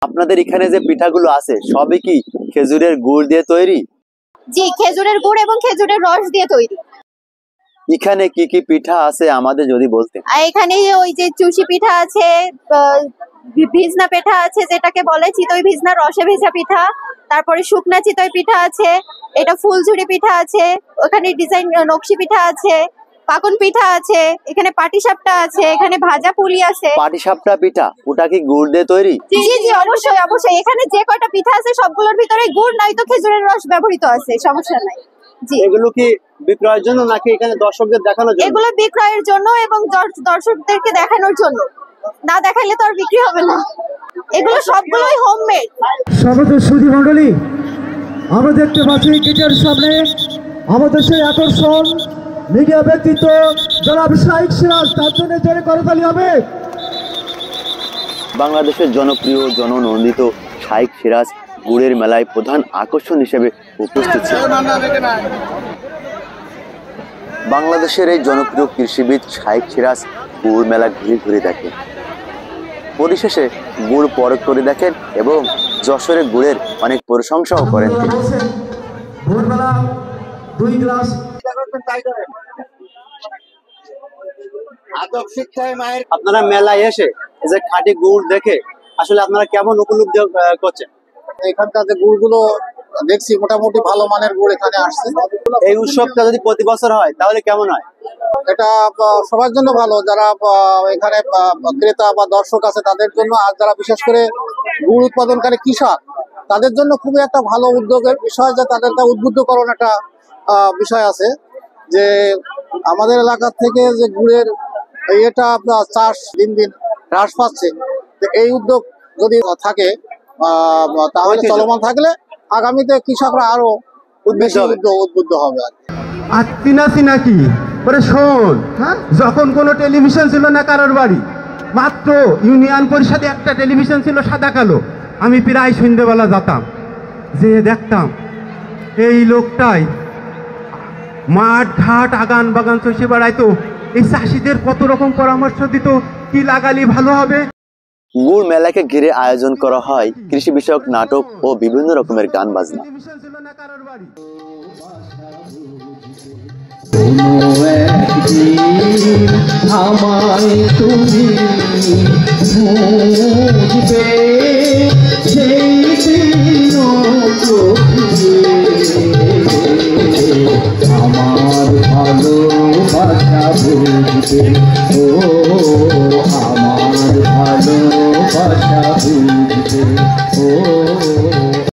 আপনাদের এখানে যে পিঠাগুলো আছে সবই কি খেজুরের গুড় দিয়ে তৈরি? জি, খেজুরের গুড় এবং খেজুরের রস দিয়ে তৈরি। এখানে কি কি পিঠা আছে আমাদের যদি বলতেন। এখানে ওই যে চুষি পিঠা আছে, ভিজনা পিঠা আছে যেটাকে বলে চিতই ভিজনা, রসে ভেজা পিঠা, তারপরে শুকনা চিতই পিঠা আছে, এটা ফুলঝুরি পিঠা আছে, ওখানে ডিজাইন নকশি পিঠা আছে, পাকন পিঠা আছে, এখানে পাটিসাপটা আছে, এখানে ভাজা পুলি আছে। পাটিসাপটা পিঠা ওটা কি গুড় দিয়ে তৈরি? জি জি, অবশ্যই অবশ্যই। এখানে যে কয়টা পিঠা আছে সবগুলোর ভিতরে গুড় নয়তো খেজুরের রস ব্যবহৃত আছে, সমস্যা নাই। জি, এগুলো কি বিক্রয়ের জন্য নাকি এখানে দর্শকদের দেখানোর জন্য? এগুলো বিক্রয়ের জন্য এবং দর্শকদেরকে দেখানোর জন্য। না দেখাইলে তো আর বিক্রি হবে না। এগুলো সবগুলোই হোমমেড। স্বাগত সুধী মণ্ডলী, আমরা দেখতে পাচ্ছি গেটের সামনে আমাদের সেই আকর্ষণ মিডিয়া ব্যক্তিত্ব জনাব শাইখ সিরাজ, তার জন্য জোরে করতালি হবে। বাংলাদেশের জনপ্রিয় জননন্দিত শাইখ সিরাজ গুড়ের মেলায় প্রধান আকর্ষণ হিসেবে উপস্থিত ছিলেন। বাংলাদেশের এই জনপ্রিয় কৃষিবিদ শাইখ সিরাজ গুড় মেলা ঘুরে ঘুরে দেখেন, পরিশেষে গুড় পরখ করে দেখেন এবং যশোরের গুড়ের অনেক প্রশংসাও করেন। আপনারা মেলায় এসে যে খাঁটি গুড় দেখে আসলে আপনারা কেমন উপলব্ধি করছেন? এখানকার যে গুড়গুলো দেখছি মোটামুটি ভালো মানের গুড় এখানে আসছে। এই উৎসবটা যদি প্রতি বছর হয় তাহলে কেমন হয়? এটা সবার জন্য ভালো, যারা এখানে ক্রেতা বা দর্শক আছে তাদের জন্য, আর যারা বিশেষ করে গুড় উৎপাদনকারী কৃষক তাদের জন্য খুবই একটা ভালো উদ্যোগের বিষয়, যে তাদেরকে উদ্বুদ্ধকরণ একটা বিষয় আছে যে আমাদের এলাকা থেকে যে গুড়ের এটা চাষ দিন দিন হ্রাস পাচ্ছে। এই উদ্যোগ যদি থাকে তাহলে চলমান থাকলে আগামীতে কৃষকরা আরো উদ্বুদ্ধ হবে। আর চিনাছি নাকি ওরে শোন, যখন কোনো টেলিভিশন ছিল না কারোর বাড়ি, মাত্র ইউনিয়ন পরিষদে একটা টেলিভিশন ছিল সাদা কালো, আমি প্রায় সন্ধ্যেবেলা যেতাম, যে দেখতাম এই লোকটাই মাঠ ঘাট আগান বাগান চষে বেড়াইতো, এই চাষিদের কত রকম পরামর্শ দিত, কি লাগালি ভালো হবে। গুড় মেলাকে ঘিরে আয়োজন করা হয় কৃষি বিষয়ক নাটক ও বিভিন্ন রকমের গান বাজনা। আমায় তুমি বুঝবে সেই দিন আমার ভালোবাসা বুঝবে, ও আমার ভালোবাসা বুঝবে।